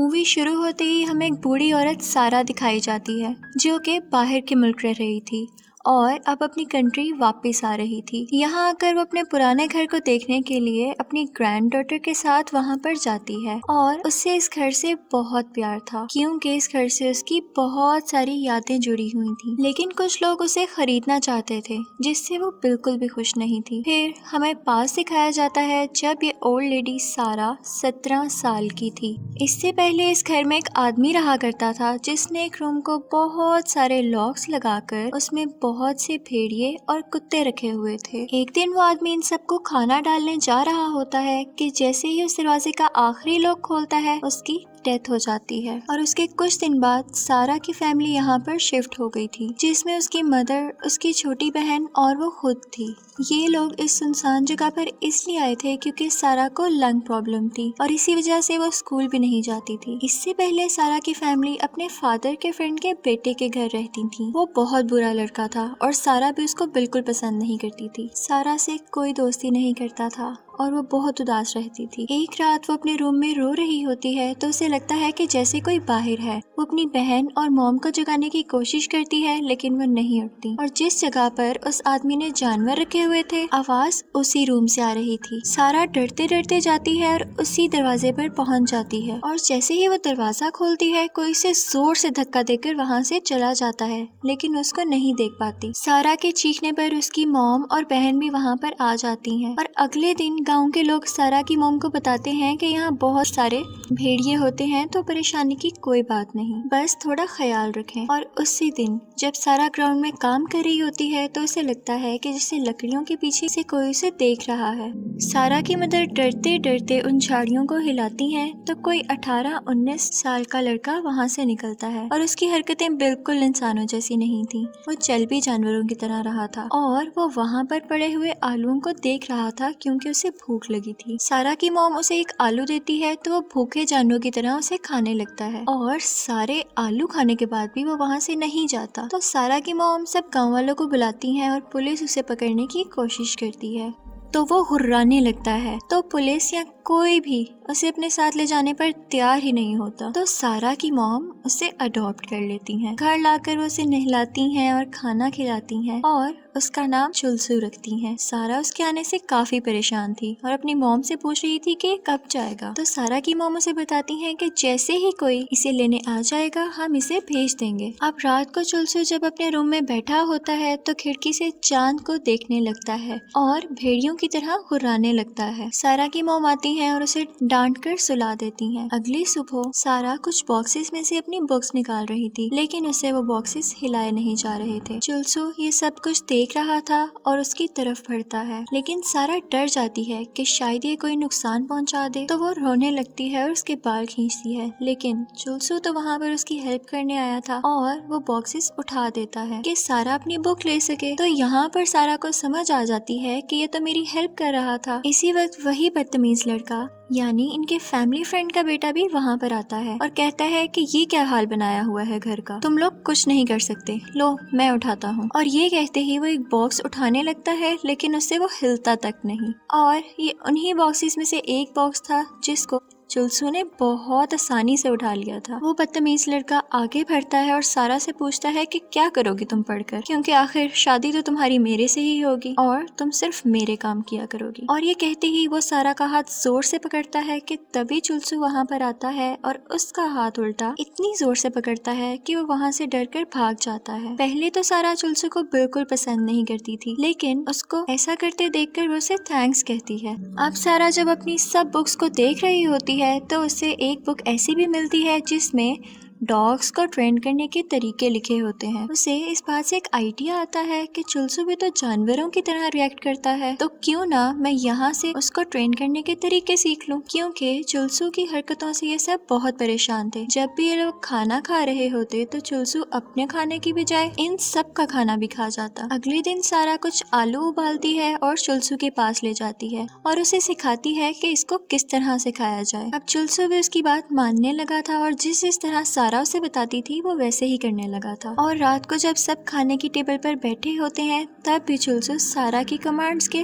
Movie شروع ہوتے ہی ہمیں ایک بوڑھی عورت سارا دکھائی جاتی ہے جو کہ باہر کے ملک رہ رہی تھی اور اب اپنی کنٹری واپس آ رہی تھی۔ یہاں آ کر وہ اپنے پرانے گھر کو دیکھنے کے لیے اپنی گرینڈ ڈاٹر کے ساتھ وہاں پر جاتی ہے اور اس سے اس گھر سے بہت پیار تھا کیونکہ اس گھر سے اس کی بہت ساری یادیں جڑی ہوئی تھیں، لیکن کچھ لوگ اسے خریدنا چاہتے تھے جس سے وہ بالکل بھی خوش نہیں تھی۔ پھر ہمیں پاس دکھایا جاتا ہے جب یہ اولڈ لیڈی سارا 17 سال کی تھی۔ اس سے پہلے اس گھر میں ایک آدمی رہا کرتا تھا جس نے ایک روم کو بہت سارے لاکس لگا کر اس میں بہت سے بھیڑیے اور کتے رکھے ہوئے تھے۔ ایک دن وہ آدمی ان سب کو کھانا ڈالنے جا رہا ہوتا ہے کہ جیسے ہی اس دروازے کا آخری لاک کھولتا ہے اس کی ڈیتھ ہو جاتی ہے، اور اس کے کچھ دن بعد سارا کی فیملی یہاں پر شفٹ ہو گئی تھی جس میں اس کی مدر، اس کی چھوٹی بہن اور وہ خود تھی۔ یہ لوگ اس سنسان جگہ پر اس لیے آئے تھے کیونکہ سارا کو لنگ پرابلم تھی اور اسی وجہ سے وہ اسکول بھی نہیں جاتی تھی۔ اس سے پہلے سارا کی فیملی اپنے فادر کے فرینڈ کے بیٹے کے گھر رہتی تھی۔ وہ بہت برا لڑکا تھا اور سارا بھی اس کو بالکل پسند نہیں کرتی تھی۔ سارا سے کوئی دوستی نہیں کرتا تھا اور وہ بہت اداس رہتی تھی۔ ایک رات وہ اپنے روم میں رو رہی ہوتی ہے تو اسے لگتا ہے کہ جیسے کوئی باہر ہے۔ وہ اپنی بہن اور موم کو جگانے کی کوشش کرتی ہے لیکن وہ نہیں اٹھتی، اور جس جگہ پر اس آدمی نے جانور رکھے ہوئے تھے آواز اسی روم سے آ رہی تھی۔ سارا ڈرتے ڈرتے جاتی ہے اور اسی دروازے پر پہنچ جاتی ہے، اور جیسے ہی وہ دروازہ کھولتی ہے کوئی اسے زور سے دھکا دے کر وہاں سے چلا جاتا ہے لیکن اس کو نہیں دیکھ پاتی۔ سارا کے چیخنے پر اس کی موم اور بہن بھی وہاں پر آ جاتی ہیں، اور اگلے دن گاؤں کے لوگ سارا کی موم کو بتاتے ہیں کہ یہاں بہت سارے بھیڑیے ہوتے ہیں تو پریشانی کی کوئی بات نہیں، بس تھوڑا خیال رکھیں۔ اور اسی دن جب سارا گراؤنڈ میں کام کر رہی ہوتی ہے تو اسے لگتا ہے کہ جیسے لکڑیوں کے پیچھے سے کوئی اسے دیکھ رہا ہے۔ سارا کی مدر ڈرتے ڈرتے ان جھاڑیوں کو ہلاتی ہیں تو کوئی 18-19 سال کا لڑکا وہاں سے نکلتا ہے، اور اس کی حرکتیں بالکل انسانوں جیسی نہیں تھی، وہ چل بھی جانوروں کی طرح رہا تھا، اور وہ وہاں پر پڑے ہوئے آلووں کو دیکھ رہا تھا کیونکہ اسے بھوک لگی تھی۔ سارا کی موم اسے ایک آلو دیتی ہے تو وہ بھوکے جانوروں کی طرح اسے کھانے لگتا ہے، اور سارے آلو کھانے کے بعد بھی وہ وہاں سے نہیں جاتا۔ تو سارا کی موم سب گاؤں والوں کو بلاتی ہیں اور پولیس اسے پکڑنے کی کوشش کرتی ہے تو وہ ہرانے لگتا ہے، تو پولیس یا کوئی بھی اسے اپنے ساتھ لے جانے پر تیار ہی نہیں ہوتا۔ تو سارا کی موم اسے اڈاپٹ کر لیتی ہیں، گھر لا کر وہ اسے نہلاتی ہیں اور کھانا کھلاتی ہیں اور اس کا نام چلسو رکھتی ہیں۔ سارا اس کے آنے سے کافی پریشان تھی اور اپنی موم سے پوچھ رہی تھی کہ کب جائے گا، تو سارا کی موم اسے بتاتی ہیں کہ جیسے ہی کوئی اسے لینے آ جائے گا ہم اسے بھیج دیں گے۔ اب رات کو چلسو جب اپنے روم میں بیٹھا ہوتا ہے تو کھڑکی سے چاند کو دیکھنے لگتا ہے اور بھیڑیوں کی طرح ہرانے لگتا ہے۔ سارا کی موم آتی ہیں اور اسے ڈانٹ کر سلا دیتی ہیں۔ اگلی صبح سارا کچھ باکسز میں سے اپنی بکس نکال رہی تھی لیکن اسے وہ باکسز ہلائے نہیں جا رہے تھے۔ چلسو یہ سب کچھ دیکھ رہا تھا اور اس کی طرف بڑھتا ہے، لیکن سارا ڈر جاتی ہے کہ شاید یہ کوئی نقصان پہنچا دے، تو وہ رونے لگتی ہے اور اس کے بال کھینچتی ہے، لیکن چلسو تو وہاں پر اس کی ہیلپ کرنے آیا تھا اور وہ باکسز اٹھا دیتا ہے کہ سارا اپنی بک لے سکے۔ تو یہاں پر سارا کو سمجھ آ جاتی ہے کہ یہ تو میری ہیلپ کر رہا تھا۔ اسی وقت وہی بدتمیز لڑکا یعنی ان کے فیملی فرینڈ کا بیٹا بھی وہاں پر آتا ہے اور کہتا ہے کہ یہ کیا حال بنایا ہوا ہے گھر کا، تم لوگ کچھ نہیں کر سکتے، لو میں اٹھاتا ہوں۔ اور یہ کہتے ہی وہ ایک باکس اٹھانے لگتا ہے لیکن اس سے وہ ہلتا تک نہیں، اور یہ انہی باکسز میں سے ایک باکس تھا جس کو چلسو نے بہت آسانی سے اٹھا لیا تھا۔ وہ بدتمیز لڑکا آگے بڑھتا ہے اور سارا سے پوچھتا ہے کہ کیا کرو گی تم پڑھ کر، کیونکہ آخر شادی تو تمہاری میرے سے ہی ہوگی اور تم صرف میرے کام کیا کرو گی۔ اور یہ کہتے ہی وہ سارا کا ہاتھ زور سے پکڑتا ہے کہ تبھی چلسو وہاں پر آتا ہے اور اس کا ہاتھ الٹا اتنی زور سے پکڑتا ہے کہ وہ وہاں سے ڈر کر بھاگ جاتا ہے۔ پہلے تو سارا چلسو کو بالکل پسند نہیں کرتی تھی لیکن اس کو ایسا کرتے دیکھ کر وہ اسے تھینکس کہتی ہے۔ اب سارا جب اپنی سب بکس کو دیکھ رہی ہوتی ہے تو اسے ایک بک ایسی بھی ملتی ہے جس میں ڈاگس کو ٹرین کرنے کے طریقے لکھے ہوتے ہیں۔ اسے اس بات سے ایک آئیڈیا آتا ہے کہ چلسو بھی تو جانوروں کی طرح ریئیکٹ کرتا ہے، تو کیوں نہ میں یہاں سے اس کو ٹرین کرنے کے طریقے سیکھ لوں، کیونکہ چلسو کی حرکتوں سے یہ سب بہت پریشان تھے۔ جب بھی یہ لوگ کھانا کھا رہے ہوتے تو چلسو اپنے کھانے کی بجائے ان سب کا کھانا بھی کھا جاتا۔ اگلے دن سارا کچھ آلو ابالتی ہے اور چلسو کے پاس لے جاتی ہے اور اسے سکھاتی ہے کہ اس کو کس طرح سے کھایا جائے۔ اب چلسو بھی اس کی بات ماننے لگا تھا اور جس طرح سارا اسے بتاتی تھی وہ ویسے ہی کرنے لگا تھا، اور رات کو جب سب کھانے کی ٹیبل پر بیٹھے ہوتے ہیں تب بھی چلسو سارا کی کمانڈز کے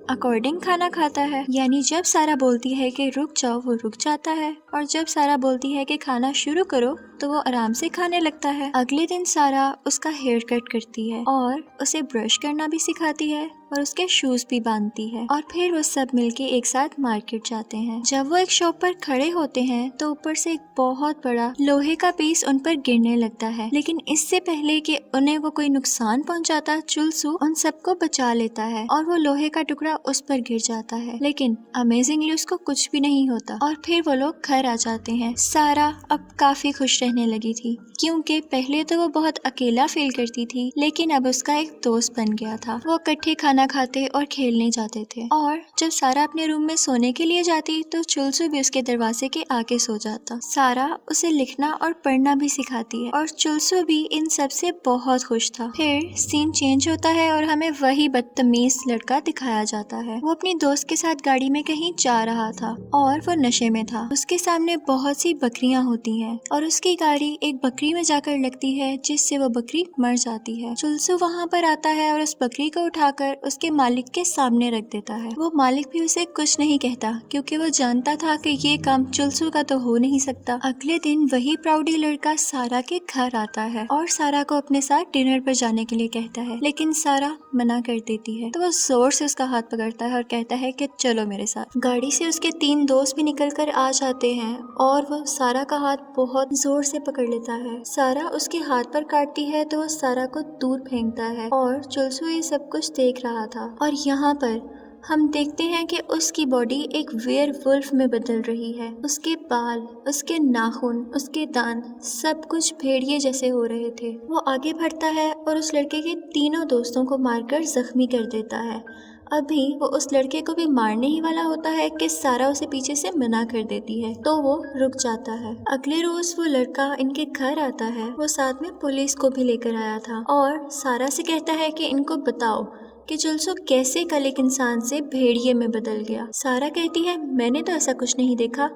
अकॉर्डिंग खाना खाता है, यानी जब सारा बोलती है कि रुक जाओ वो रुक जाता है, और जब सारा बोलती है कि खाना शुरू करो तो वो आराम से खाने लगता है। अगले दिन सारा उसका हेयर कट करती है और उसे ब्रश करना भी सिखाती है और उसके शूज भी बांधती है, और फिर वो सब मिलके एक साथ मार्केट जाते हैं। जब वो एक शॉप पर खड़े होते हैं तो ऊपर से एक बहुत बड़ा लोहे का पीस उन पर गिरने लगता है, लेकिन इससे पहले कि उन्हें वो कोई नुकसान पहुंचाता, चुलसू उन सबको बचा लेता है और वो लोहे का टुकड़ा उस पर गिर जाता है, लेकिन अमेजिंगली उसको कुछ भी नहीं होता। और फिर वो लोग घर आ जाते हैं। सारा अब काफी खुश रहने लगी थी, क्योंकि पहले तो वो बहुत अकेला फील करती थी, लेकिन अब उसका एक दोस्त बन गया था। वो इकट्ठे खाना खाते और खेलने जाते थे, और जब सारा अपने रूम में सोने के लिए जाती तो चुलसू भी उसके दरवाजे के आगे सो जाता। सारा उसे लिखना और पढ़ना भी सिखाती है, और चुलसू भी इन सब से बहुत खुश था। फिर सीन चेंज होता है और हमें वही बदतमीज लड़का दिखाया जाता है। वो अपनी दोस्त के साथ गाड़ी में कहीं जा रहा था और वो नशे में था। उसके सामने बहुत सी बकरियां होती हैं और उसकी गाड़ी एक बकरी में जाकर लगती है, जिससे वो बकरी मर जाती है। चुलसू वहाँ पर आता है और उस बकरी को उठाकर उसके मालिक के सामने रख देता है। वो मालिक भी उसे कुछ नहीं कहता, क्योंकि वो जानता था कि ये काम चुलसू का तो हो नहीं सकता। अगले दिन वही प्राउडी लड़का सारा के घर आता है और सारा को अपने साथ डिनर पर जाने के लिए कहता है, लेकिन सारा मना कर देती है। तो वो जोर से उसका हाथ पकड़ता है और कहता है कि चलो मेरे साथ। गाड़ी से उसके 3 दोस्त भी निकल कर आ जाते हैं और वो सारा का हाथ बहुत जोर से पकड़ लेता है। सारा उसके हाथ पर काटती है तो वो सारा को दूर फेंकता है, और चुलसू ये सब कुछ देख रहा था। और यहाँ पर हम देखते हैं कि उसकी बॉडी एक वेयरवुल्फ में बदल रही है। उसके बाल, उसके नाखून, उसके दांत सब कुछ भेड़िए जैसे हो रहे थे। वो आगे बढ़ता है और उस लड़के के 3 दोस्तों को मारकर जख्मी कर देता है। अभी वो उस लड़के को भी मारने ही वाला होता है कि सारा उसे पीछे से मना कर देती है, तो वो रुक जाता है। अगले रोज वो लड़का इनके घर आता है। वो साथ में पुलिस को भी लेकर आया था और सारा से कहता है कि इनको बताओ कि चुलसू कैसे कल एक इंसान से भेड़िए में बदल गया। सारा कहती है मैंने तो ऐसा कुछ नहीं देखा,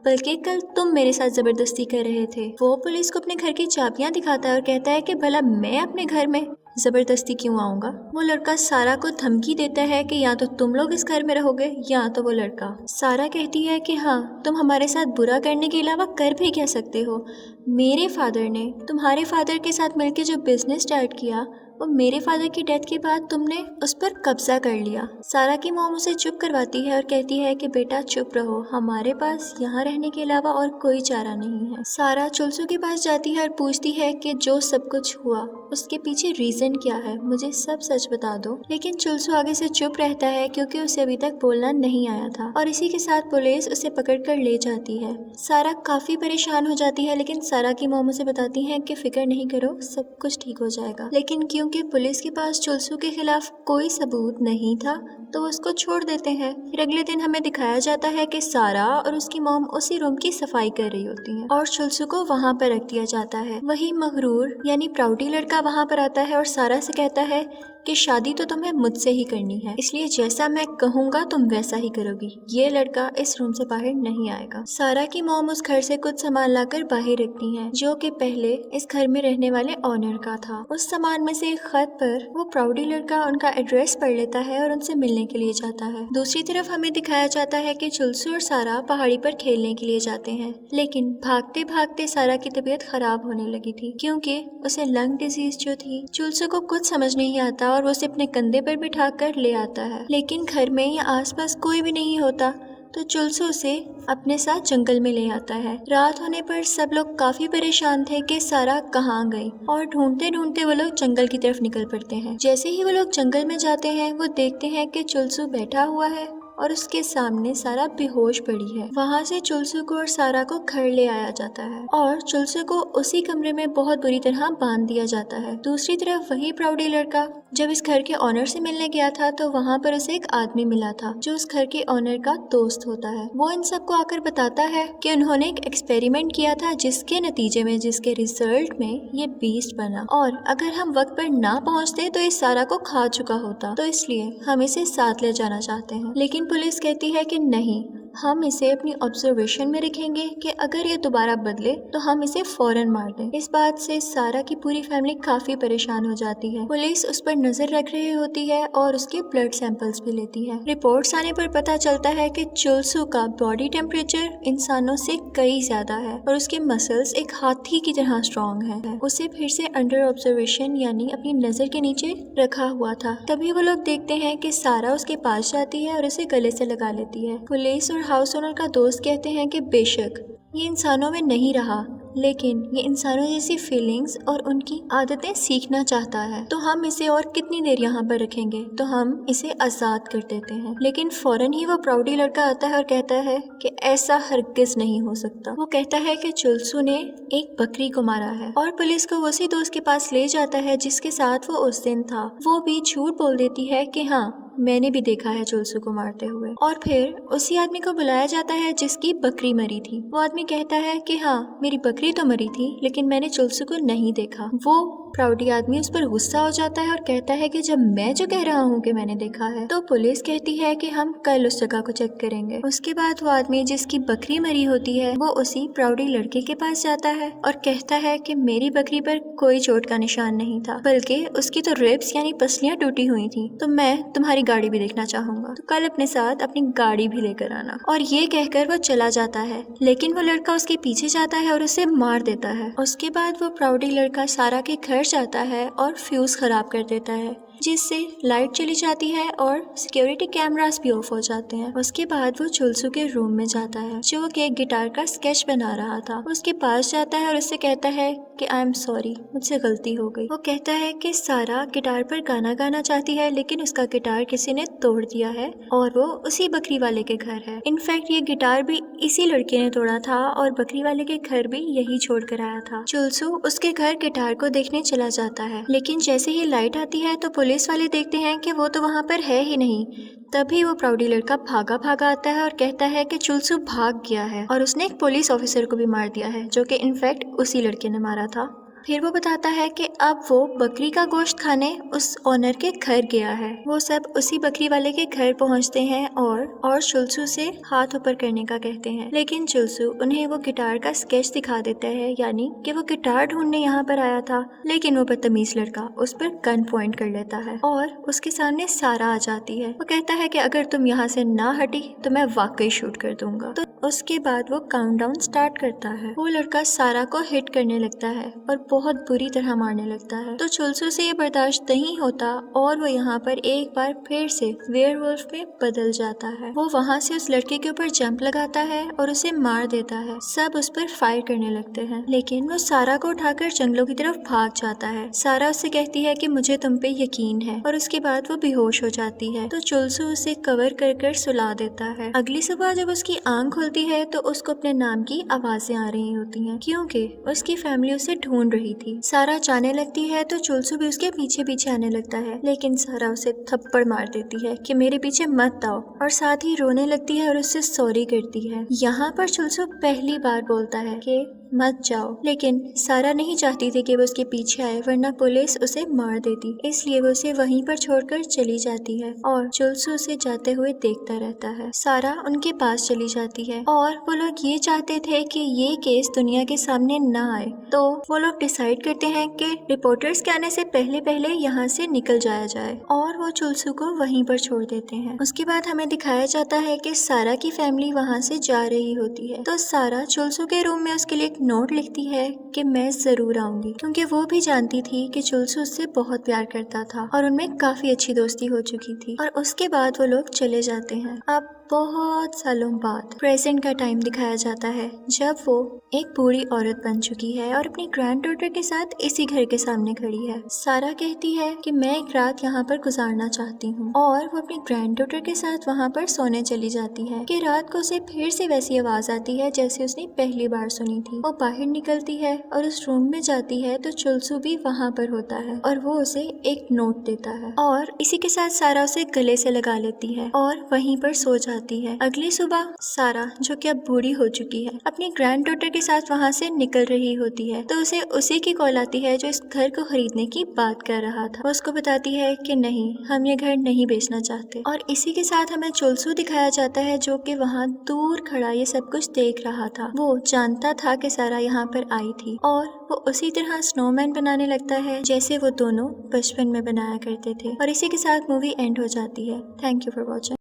बल्कि कल तुम मेरे साथ जबरदस्ती कर रहे थे। वो पुलिस को अपने घर की चाबियां दिखाता है और कहता है कि भला मैं अपने घर में जबरदस्ती क्यों आऊंगा। वो लड़का सारा को धमकी देता है कि या तो तुम लोग इस घर में रहोगे या तो वो लड़का। सारा कहती है कि हाँ, तुम हमारे साथ बुरा करने के अलावा कर भी क्या सकते हो। मेरे फादर ने तुम्हारे फादर के साथ मिलकर जो बिजनेस स्टार्ट किया, वो मेरे फादर की डेथ के बाद तुमने उस पर कब्जा कर लिया। सारा की मॉम उसे चुप करवाती है और कहती है कि बेटा चुप रहो, हमारे पास यहाँ रहने के अलावा और कोई चारा नहीं है। सारा चुलसू के पास जाती है और पूछती है कि जो सब कुछ हुआ उसके पीछे रीजन क्या है, मुझे सब सच बता दो। लेकिन चुलसू आगे से चुप रहता है, क्योंकि उसे अभी तक बोलना नहीं आया था, और इसी के साथ पुलिस उसे पकड़कर ले जाती है। सारा काफी परेशान हो जाती है, लेकिन सारा की मॉम उसे बताती है कि फिक्र नहीं करो, सब कुछ ठीक हो जाएगा। लेकिन क्योंकि पुलिस के पास चुलसू के खिलाफ कोई सबूत नहीं था, तो उसको छोड़ देते हैं। फिर अगले दिन हमें दिखाया जाता है कि सारा और उसकी मॉम उसी रूम की सफाई कर रही होती हैं और चुलसू को वहाँ पर रख दिया जाता है। वही मगरूर यानी प्राउडी लड़का वहाँ पर आता है और सारा से कहता है कि शादी तो तुम्हें मुझसे ही करनी है, इसलिए जैसा मैं कहूँगा तुम वैसा ही करोगी। ये लड़का इस रूम से बाहर नहीं आएगा। सारा की मॉम उस घर से कुछ सामान लाकर बाहर रखती हैं, जो कि पहले इस घर में रहने वाले ऑनर का था। उस सामान में से एक खत पर वो प्राउडी लड़का उनका एड्रेस पढ़ लेता है और उनसे मिलने के लिए जाता है। दूसरी तरफ हमें दिखाया जाता है कि चुलसू और सारा पहाड़ी पर खेलने के लिए जाते हैं, लेकिन भागते भागते सारा की तबीयत खराब होने लगी थी, क्योंकि उसे लंग डिजीज जो थी। चुलसू को कुछ समझ नहीं आता और वो उसे अपने कंधे पर बिठा कर ले आता है, लेकिन घर में या आसपास कोई भी नहीं होता, तो चुलसू उसे अपने साथ जंगल में ले आता है। रात होने पर सब लोग काफी परेशान थे कि सारा कहाँ गई, और ढूंढते ढूंढते वो लोग जंगल की तरफ निकल पड़ते हैं। जैसे ही वो लोग जंगल में जाते हैं, वो देखते हैं कि चुलसू बैठा हुआ है और उसके सामने सारा बेहोश पड़ी है। वहाँ से चुलसू को और सारा को घर ले आया जाता है और चुलसू को उसी कमरे में बहुत बुरी तरह बांध दिया जाता है। दूसरी तरफ वही प्राउडी लड़का जब इस घर के ऑनर से मिलने गया था, तो वहाँ पर उसे एक आदमी मिला था जो उस घर के ऑनर का दोस्त होता है। वो इन सबको आकर बताता है कि उन्होंने एक एक्सपेरिमेंट किया था, जिसके नतीजे में, जिसके रिजल्ट में ये बीस्ट बना, और अगर हम वक्त पर ना पहुँचते तो इस सारा को खा चुका होता, तो इसलिए हम इसे साथ ले जाना चाहते हैं। लेकिन पुलिस कहती है कि नहीं, हम इसे अपनी ऑब्जर्वेशन में रखेंगे कि अगर ये दोबारा बदले तो हम इसे फौरन मार दें। इस बात से सारा की पूरी फैमिली काफी परेशान हो जाती है। पुलिस उस पर नजर रख रही होती है और उसके ब्लड सैंपल्स भी लेती है। रिपोर्ट्स आने पर पता चलता है कि चुलसू का बॉडी टेम्परेचर इंसानों से कई ज्यादा है और उसके मसल्स एक हाथी की तरह स्ट्रॉन्ग है। उसे फिर से अंडर ऑब्जर्वेशन यानी अपनी नजर के नीचे रखा हुआ था। तभी वो लोग देखते हैं कि सारा उसके पास जाती है और उसे गले से लगा लेती है। पुलिस और हाउस ओनर का दोस्त कहते हैं कि बेशक ये इंसानों में नहीं रहा, लेकिन ये इंसानों जैसी फीलिंग्स और उनकी आदतें सीखना चाहता है, तो हम इसे और कितनी देर यहाँ पर रखेंगे, तो हम इसे आज़ाद कर देते हैं। लेकिन फौरन ही वो प्राउडी लड़का आता है और कहता है कि ऐसा हरगिज नहीं हो सकता। वो कहता है कि चुलसू ने एक बकरी को मारा है और पुलिस को उसी दोस्त के पास ले जाता है जिसके साथ वो उस दिन था। वो भी झूठ बोल देती है कि हाँ, मैंने भी देखा है चुलसू को मारते हुए। और फिर उसी आदमी को बुलाया जाता है जिसकी बकरी मरी थी। वो आदमी कहता है कि हाँ, मेरी बकरी तो मरी थी लेकिन मैंने चुलसू को नहीं देखा। वो प्राउडी आदमी उस पर गुस्सा हो जाता है और कहता है कि जब मैं जो कह रहा हूँ कि मैंने देखा है, तो पुलिस कहती है कि हम कल उस जगह को चेक करेंगे। उसके बाद वो आदमी जिसकी बकरी मरी होती है वो उसी प्राउडी लड़के के पास जाता है और कहता है कि मेरी बकरी पर कोई चोट का निशान नहीं था, बल्कि उसकी तो रिब्स यानी पसलियां टूटी हुई थी, तो मैं तुम्हारी गाड़ी भी देखना चाहूंगा, तो कल अपने साथ अपनी गाड़ी भी लेकर आना। और ये कहकर वो चला जाता है, लेकिन वो लड़का उसके पीछे जाता है और उसे मार देता है। उसके बाद वो प्राउडी लड़का सारा के घर जाता है और फ्यूज खराब कर देता है, जिससे लाइट चली जाती है और सिक्योरिटी कैमरास भी ऑफ हो जाते हैं। उसके बाद वो चुलसू के रूम में जाता है जो कि एक गिटार का स्केच बना रहा था। उसके पास जाता है और उससे कहता है कि आई एम सॉरी, मुझसे गलती हो गई। वो कहता है कि सारा गिटार पर गाना गाना चाहती है लेकिन उसका गिटार किसी ने तोड़ दिया है और वो उसी बकरी वाले के घर है। इनफैक्ट ये गिटार भी इसी लड़के ने तोड़ा था और बकरी वाले के घर भी यही छोड़ कर आया था। चुलसू उसके घर गिटार को देखने चला जाता है, लेकिन जैसे ही लाइट आती है तो पुलिस वाले देखते हैं कि वो तो वहाँ पर है ही नहीं। तभी वो प्राउडी लड़का भागा भागा आता है और कहता है कि चुलसू भाग गया है और उसने एक पुलिस ऑफिसर को भी मार दिया है, जो कि इनफैक्ट उसी लड़के ने मारा था। फिर वो बताता है कि अब वो बकरी का गोश्त खाने उस ओनर के घर गया है। वो सब उसी बकरी वाले के घर पहुंचते हैं और चुलसू से हाथ ऊपर करने का कहते हैं, लेकिन चुलसू उन्हें वो गिटार का स्केच दिखा देता है, यानी कि वो गिटार ढूंढने यहाँ पर आया था। लेकिन वो बदतमीज लड़का उस पर गन पॉइंट कर लेता है और उसके सामने सारा आ जाती है। वो कहता है कि अगर तुम यहाँ से ना हटी तो मैं वाकई शूट कर दूंगा। तो उसके बाद वो काउंटडाउन स्टार्ट करता है। वो लड़का सारा को हिट करने लगता है और बहुत बुरी तरह मारने लगता है। तो चुलसू से ये बर्दाश्त नहीं होता और वो यहाँ पर एक बार फिर से वेयरवुल्फ में बदल जाता है। वो वहाँ से उस लड़के के ऊपर जंप लगाता है और उसे मार देता है। सब उस पर फायर करने लगते हैं, लेकिन वो सारा को उठाकर जंगलों की तरफ भाग जाता है। सारा उससे कहती है कि मुझे तुम पे यकीन है, और उसके बाद वो बेहोश हो जाती है। तो चुलसू उसे कवर कर कर सुला देता है। अगली सुबह जब उसकी आंख खुलती है तो उसको अपने नाम की आवाजें आ रही होती हैं, क्योंकि उसकी फैमिली उसे ढूंढ रही थी। सारा जाने लगती है तो चुलसू भी उसके पीछे पीछे आने लगता है, लेकिन सारा उसे थप्पड़ मार देती है कि मेरे पीछे मत आओ, और साथ ही रोने लगती है और उससे सॉरी करती है। यहाँ पर चुलसू पहली बार बोलता है कि मत जाओ, लेकिन सारा नहीं चाहती थी कि वो उसके पीछे आए, वरना पुलिस उसे मार देती। इसलिए वो उसे वहीं पर छोड़कर चली जाती है और चुलसू उसे जाते हुए देखता रहता है। सारा उनके पास चली जाती है और वो लोग ये चाहते थे कि ये केस दुनिया के सामने ना आए, तो वो लोग डिसाइड करते हैं कि रिपोर्टर्स के आने से पहले पहले यहाँ से निकल जाया जाए, और वो चुलसू को वहीं पर छोड़ देते हैं। उसके बाद हमें दिखाया जाता है कि सारा की फैमिली वहाँ से जा रही होती है। तो सारा चुलसू के रूम में उसके लिए नोट लिखती है कि मैं जरूर आऊंगी, क्योंकि वो भी जानती थी कि चुलसू उससे बहुत प्यार करता था और उनमें काफी अच्छी दोस्ती हो चुकी थी। और उसके बाद वो लोग चले जाते हैं। अब बहुत सालों बाद प्रेजेंट का टाइम दिखाया जाता है, जब वो एक बूढ़ी औरत बन चुकी है और अपनी ग्रैंड डॉटर के साथ इसी घर के सामने खड़ी है। सारा कहती है कि मैं एक रात यहाँ पर गुजारना चाहती हूँ, और वो अपनी ग्रैंड डॉटर के साथ वहाँ पर सोने चली जाती है कि रात को उसे फिर से वैसी आवाज आती है जैसे उसने पहली बार सुनी थी। वो बाहर निकलती है और उस रूम में जाती है तो चुलसू भी वहाँ पर होता है और वो उसे एक नोट देता है, और इसी के साथ सारा उसे गले से लगा लेती है और वहीं पर सो जाती जाती है। अगली सुबह सारा, जो कि अब बूढ़ी हो चुकी है, अपनी ग्रैंड डॉटर के साथ वहाँ से निकल रही होती है तो उसे उसी की कॉल आती है जो इस घर को खरीदने की बात कर रहा था। वो उसको बताती है कि नहीं, हम ये घर नहीं बेचना चाहते। और इसी के साथ हमें चोलसू दिखाया जाता है जो कि वहाँ दूर खड़ा ये सब कुछ देख रहा था। वो जानता था कि सारा यहाँ पर आई थी और वो उसी तरह स्नोमैन बनाने लगता है जैसे वो दोनों बचपन में बनाया करते थे। और इसी के साथ मूवी एंड हो जाती है। Thank you for watching.